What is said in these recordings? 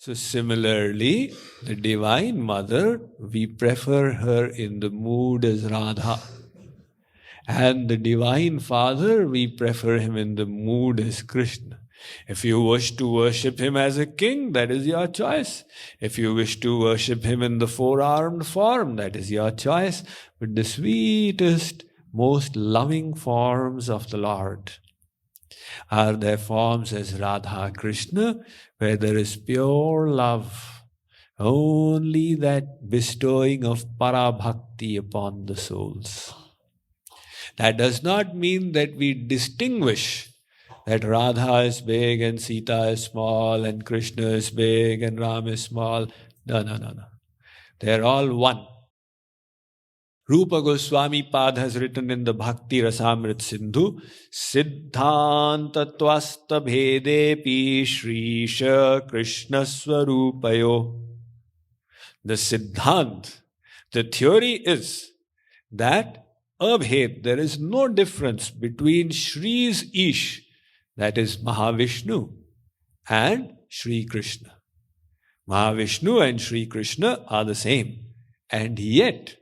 So similarly, the Divine Mother, we prefer her in the mood as Radha. And the Divine Father, we prefer him in the mood as Krishna. If you wish to worship him as a king, that is your choice. If you wish to worship him in the four-armed form, that is your choice. But the sweetest, most loving forms of the Lord are their forms as Radha Krishna, where there is pure love, only that bestowing of para-bhakti upon the souls. That does not mean that we distinguish that Radha is big and Sita is small and Krishna is big and Ram is small. No. They are all one. Rupa Goswami Pad has written in the Bhakti Rasamrit Sindhu, Siddhanta Twasta Bhedepi Shree Krishna Swarupayo. The Siddhant, the theory is that abhed, there is no difference between Shree's Ish, that is Mahavishnu, and Shree Krishna. Mahavishnu and Shree Krishna are the same. And yet,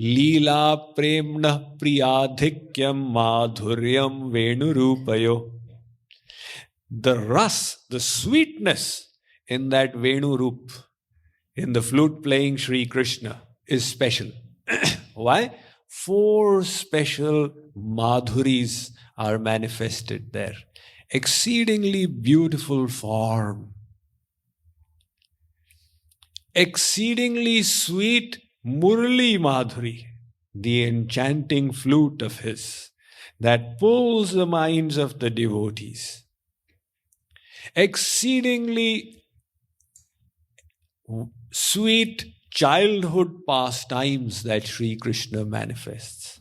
Leela Premna Priyadhikyam Madhuryam Venurupayo. The ras, the sweetness in that Venurup, in the flute playing Shree Krishna, is special. Why? 4 special madhuris are manifested there. Exceedingly beautiful form. Exceedingly sweet Murli Madhuri, the enchanting flute of his that pulls the minds of the devotees. Exceedingly sweet childhood pastimes that Sri Krishna manifests.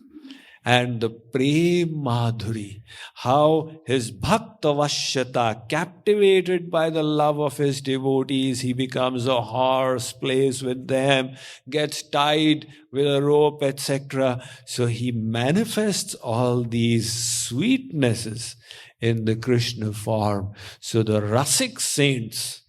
And the Prem Madhuri, how his Bhakta Vashyata, captivated by the love of his devotees, he becomes a horse, plays with them, gets tied with a rope, etc. So he manifests all these sweetnesses in the Krishna form. So the Rasik saints,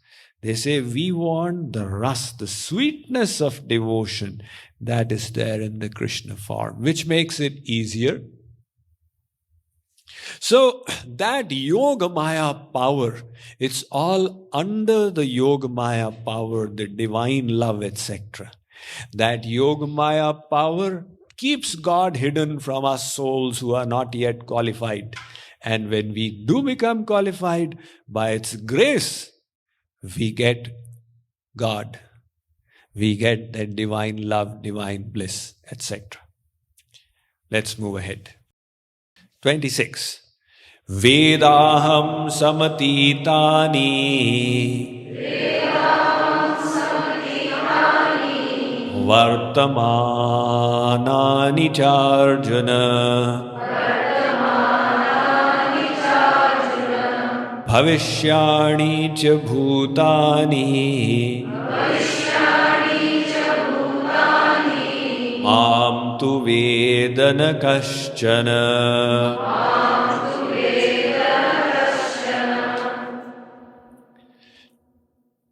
they say, we want the ras, the sweetness of devotion that is there in the Krishna form, which makes it easier. So that Yogamaya power, it's all under the Yogamaya power, the divine love, etc. That Yogamaya power keeps God hidden from us souls who are not yet qualified. And when we do become qualified, by its grace, we get God. We get that divine love, divine bliss, etc. Let's move ahead. 26. Vedaham samatitani vartamanani charjuna bhavishyani cha bhutani mam tu vedana kaschana.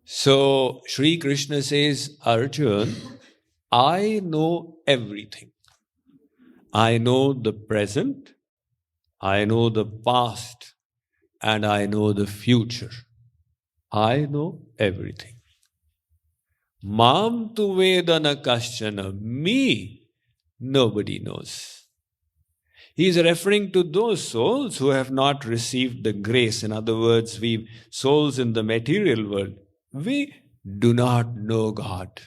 So Sri Krishna says, Arjun, I know everything. I know the present, I know the past, and I know the future. I know everything. Mam tu vedana kaschana. Me, nobody knows. He is referring to those souls who have not received the grace. In other words, we souls in the material world, we do not know God.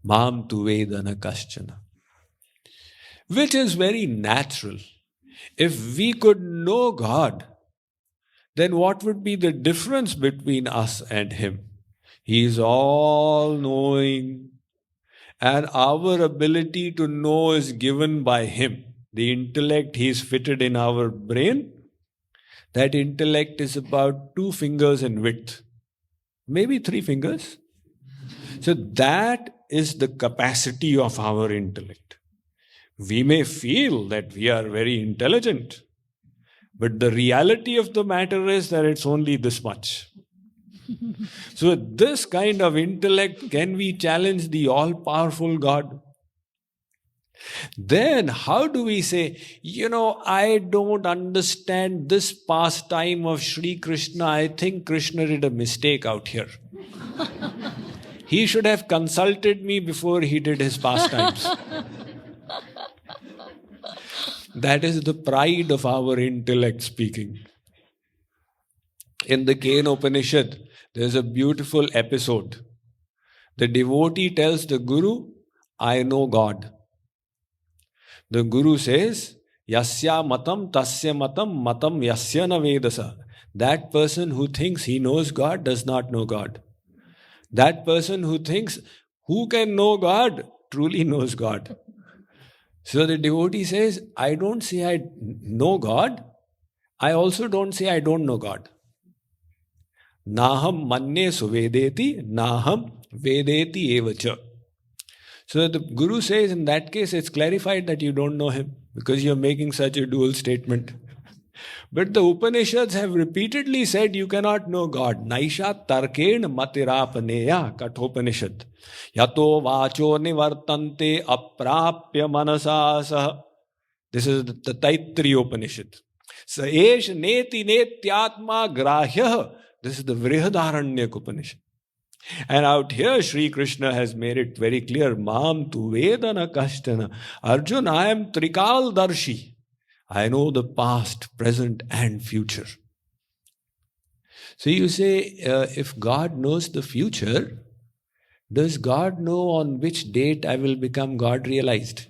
Mam tu vedana kaschana. Which is very natural. If we could know God, then what would be the difference between us and Him? He is all-knowing, and our ability to know is given by Him. The intellect He is fitted in our brain, that intellect is about 2 fingers in width, maybe 3 fingers. So that is the capacity of our intellect. We may feel that we are very intelligent, but the reality of the matter is that it's only this much. So with this kind of intellect, can we challenge the all-powerful God? Then how do we say, I don't understand this pastime of Shree Krishna. I think Krishna did a mistake out here. He should have consulted me before he did his pastimes. That is the pride of our intellect speaking. In the Kena Upanishad, there's a beautiful episode. The devotee tells the Guru, I know God. The Guru says, Yasya matam tasya matam matam yasya na vedasa. That person who thinks he knows God does not know God. That person who thinks, who can know God, truly knows God. So the devotee says, I don't say I know God. I also don't say I don't know God. Naham manne suvedeti, naham vedeti evacha. So the Guru says, in that case, it's clarified that you don't know him because you're making such a dual statement. But the Upanishads have repeatedly said you cannot know God. Naisha tarken matirapaneya kathopanishad. Yato vacho nivartante aprapya manasasah. This is the Taittiriya Upanishad. Saesh neti netyatma grahya. This is the Vrihadaranyaka Upanishad. And out here, Shree Krishna has made it very clear. Mam tu vedana kashtana. Arjun, I am Trikal Darshi. I know the past, present and future. So you say, if God knows the future, does God know on which date I will become God realized?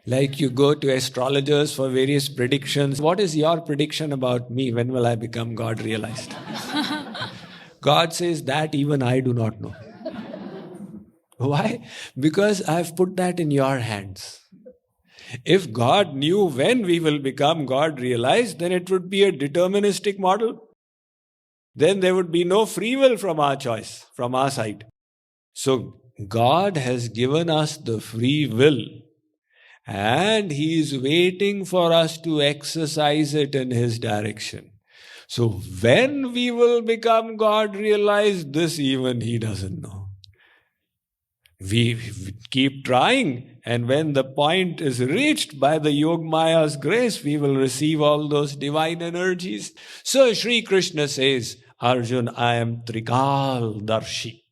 Like you go to astrologers for various predictions. What is your prediction about me? When will I become God realized? God says that even I do not know. Why? Because I've put that in your hands. If God knew when we will become God realized, then it would be a deterministic model. Then there would be no free will from our choice, from our side. So God has given us the free will, and He is waiting for us to exercise it in His direction. So when we will become God realized, this even He doesn't know. We keep trying, and when the point is reached by the Yogmaya's grace, we will receive all those divine energies. So Shree Krishna says, Arjun, I am Trikal Darshi.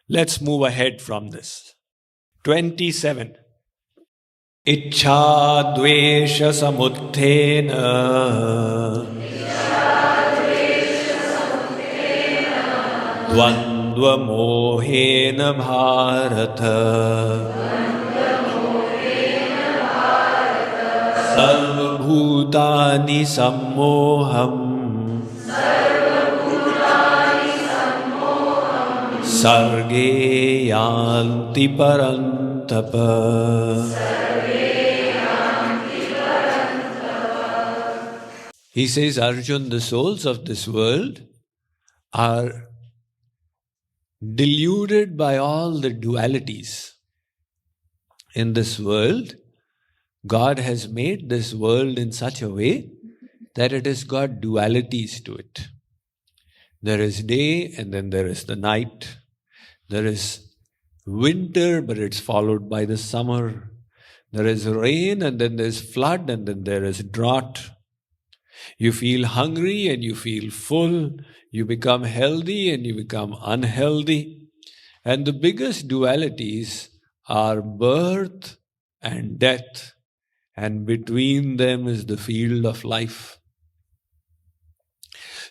Let's move ahead from this. 27. Ichha dvesha samuddhena dvandva-mohena bharata sarvabhutani sammoham sarge yanti parantapa. He says, Arjun, the souls of this world are deluded by all the dualities. In this world, God has made this world in such a way that it has got dualities to it. There is day and then there is the night. There is winter, but it's followed by the summer. There is rain and then there's flood and then there is drought. You feel hungry and you feel full. You become healthy and you become unhealthy. And the biggest dualities are birth and death. And between them is the field of life.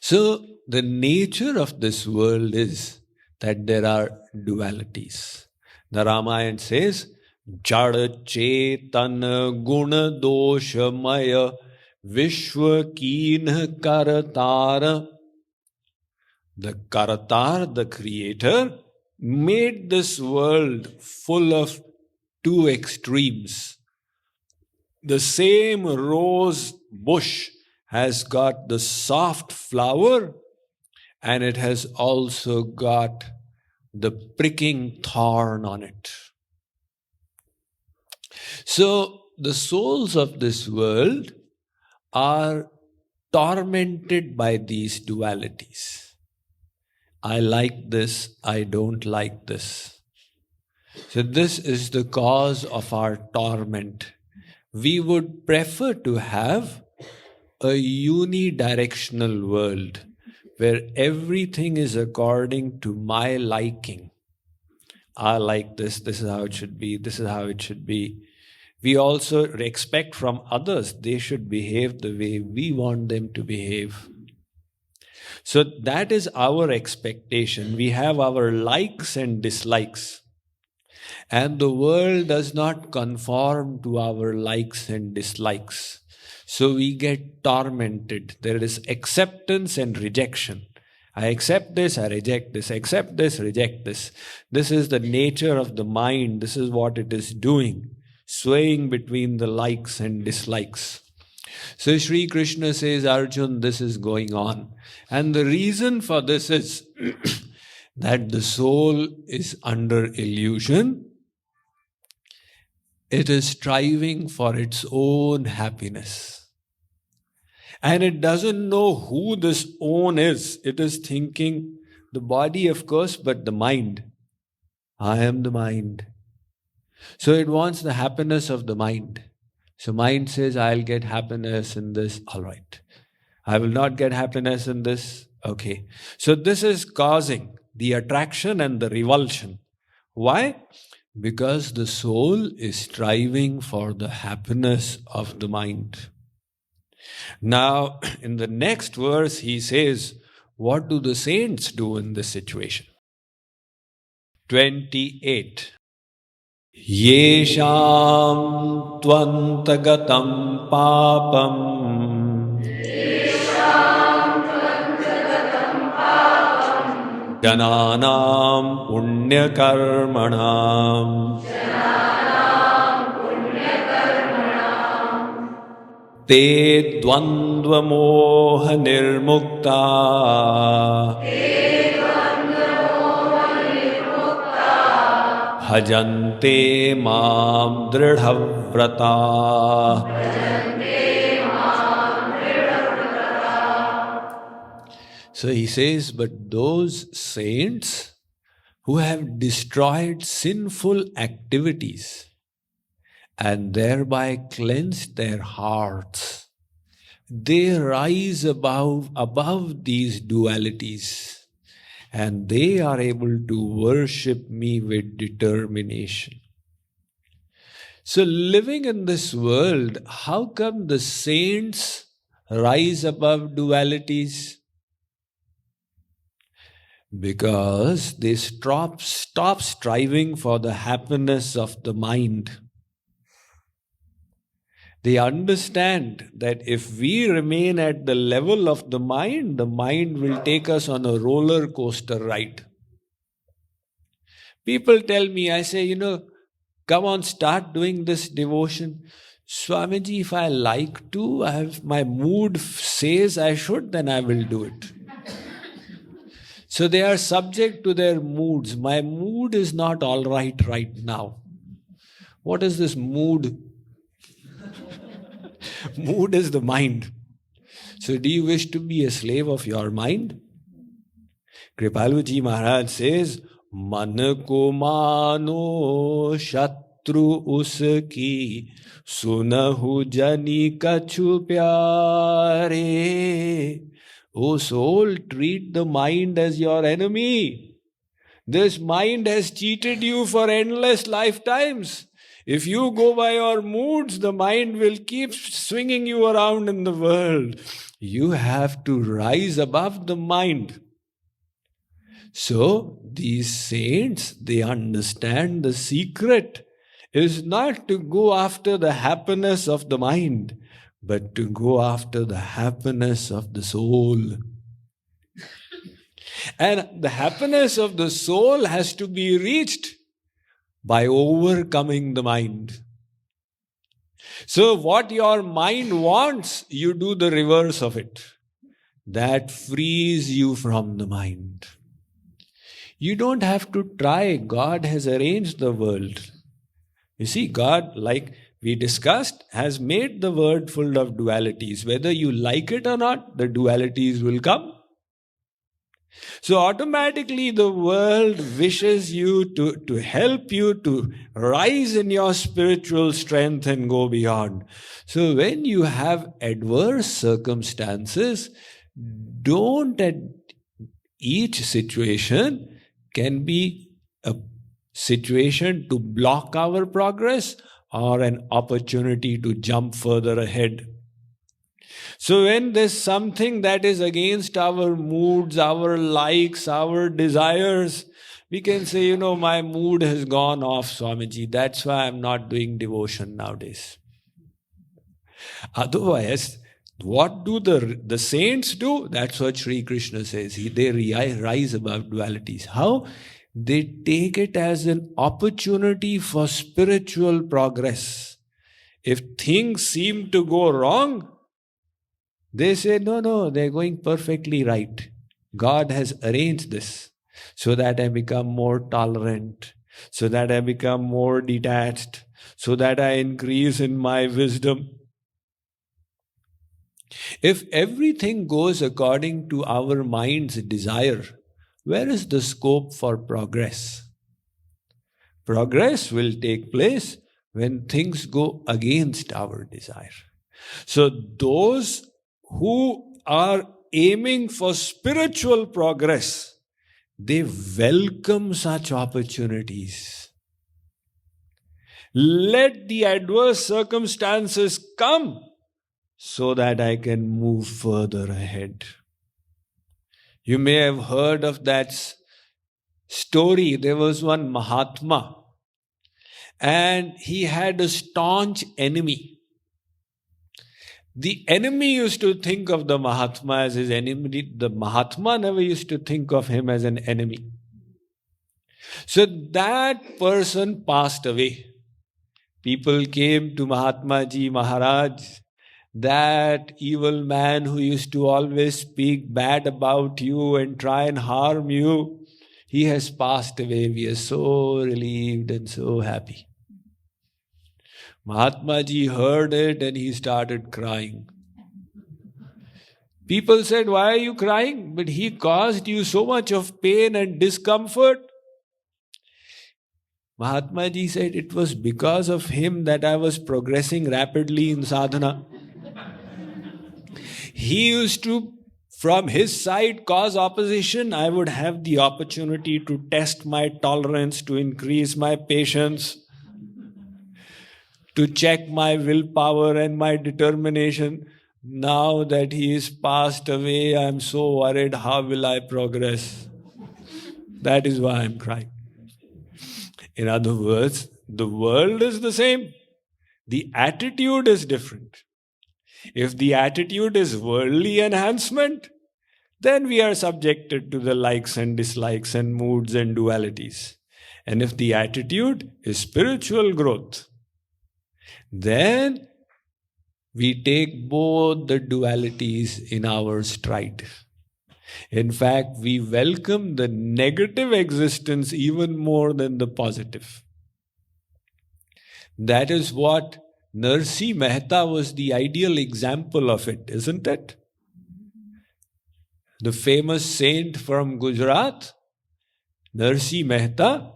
So the nature of this world is that there are dualities. The Ramayana says, Jada Chetana Guna Dosha Maya Vishwa Keen Karatara. The Karatar, the creator, made this world full of two extremes. The same rose bush has got the soft flower and it has also got the pricking thorn on it. So the souls of this world are tormented by these dualities. I like this, I don't like this. So this is the cause of our torment. We would prefer to have a unidirectional world where everything is according to my liking. I like this, this is how it should be, this is how it should be. We also expect from others they should behave the way we want them to behave. So that is our expectation. We have our likes and dislikes. And the world does not conform to our likes and dislikes. So we get tormented. There is acceptance and rejection. I accept this, I reject this, accept this, reject this. This is the nature of the mind. This is what it is doing, swaying between the likes and dislikes. So Shree Krishna says, Arjun, this is going on. And the reason for this is that the soul is under illusion. It is striving for its own happiness. And it doesn't know who this own is. It is thinking the body, of course, but the mind. I am the mind. So it wants the happiness of the mind. So mind says, I'll get happiness in this. All right. I will not get happiness in this. Okay. So this is causing the attraction and the revulsion. Why? Because the soul is striving for the happiness of the mind. Now, in the next verse, he says, what do the saints do in this situation? 28. Yesham tvantagatam papam jananam punyakarmanam te dvandva moha nirmukta bhajante mam dridhavrata. So he says, but those saints who have destroyed sinful activities and thereby cleansed their hearts, they rise above these dualities. And they are able to worship me with determination. So living in this world, how come the saints rise above dualities? Because they stop striving for the happiness of the mind. They understand that if we remain at the level of the mind will take us on a roller coaster ride. People tell me, I say, come on, start doing this devotion. Swamiji, if I like to, my mood says I should, then I will do it. So they are subject to their moods. My mood is not all right now. What is this mood? Mood is the mind. So do you wish to be a slave of your mind? Kripaluji Maharaj says, Man ko mano shatru uski sunahu jani kachu pyare. O soul, treat the mind as your enemy. This mind has cheated you for endless lifetimes. If you go by your moods, the mind will keep swinging you around in the world. You have to rise above the mind. So, these saints, they understand the secret is not to go after the happiness of the mind, but to go after the happiness of the soul. And the happiness of the soul has to be reached by overcoming the mind. So what your mind wants, you do the reverse of it. That frees you from the mind. You don't have to try. God has arranged the world. You see, God, like we discussed, has made the world full of dualities. Whether you like it or not, the dualities will come. So automatically the world wishes you to help you to rise in your spiritual strength and go beyond. So when you have adverse circumstances, don't at each situation can be a situation to block our progress or an opportunity to jump further ahead. So when there's something that is against our moods, our likes, our desires, we can say, my mood has gone off, Swamiji. That's why I'm not doing devotion nowadays. Otherwise, what do the saints do? That's what Shree Krishna says. They rise above dualities. How? They take it as an opportunity for spiritual progress. If things seem to go wrong, they say, no, they're going perfectly right. God has arranged this so that I become more tolerant, so that I become more detached, so that I increase in my wisdom. If everything goes according to our mind's desire, where is the scope for progress? Progress will take place when things go against our desire. So those who are aiming for spiritual progress, they welcome such opportunities. Let the adverse circumstances come so that I can move further ahead. You may have heard of that story. There was one Mahatma, and he had a staunch enemy. The enemy used to think of the Mahatma as his enemy. The Mahatma never used to think of him as an enemy. So that person passed away. People came to Mahatma Ji, Maharaj, that evil man who used to always speak bad about you and try and harm you, he has passed away. We are so relieved and so happy. Mahatma Ji heard it and he started crying. People said, why are you crying? But he caused you so much of pain and discomfort. Mahatma Ji said, it was because of him that I was progressing rapidly in sadhana. He used to, from his side, cause opposition. I would have the opportunity to test my tolerance, to increase my patience, to check my willpower and my determination. Now that he is passed away, I am so worried, how will I progress? That is why I am crying. In other words, the world is the same. The attitude is different. If the attitude is worldly enhancement, then we are subjected to the likes and dislikes and moods and dualities. And if the attitude is spiritual growth, then we take both the dualities in our stride. In fact, we welcome the negative existence even more than the positive. That is what Narsi Mehta was the ideal example of it, isn't it? The famous saint from Gujarat, Narsi Mehta,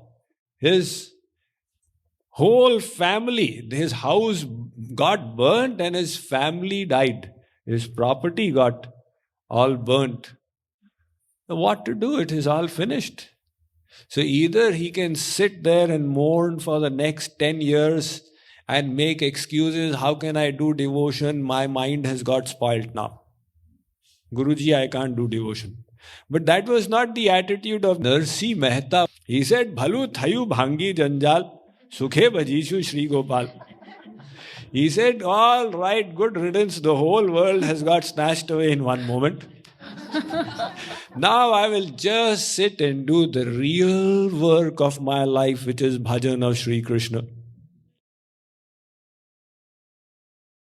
his whole family, his house got burnt and his family died. His property got all burnt. What to do? It is all finished. So either he can sit there and mourn for the next 10 years and make excuses, how can I do devotion? My mind has got spoilt now. Guruji, I can't do devotion. But that was not the attitude of Narsi Mehta. He said, Bhalu thayu bhangi janjal, sukhe bhajishu Shri Gopal. He said, all right, good riddance, the whole world has got snatched away in one moment. Now I will just sit and do the real work of my life, which is bhajan of Shri Krishna.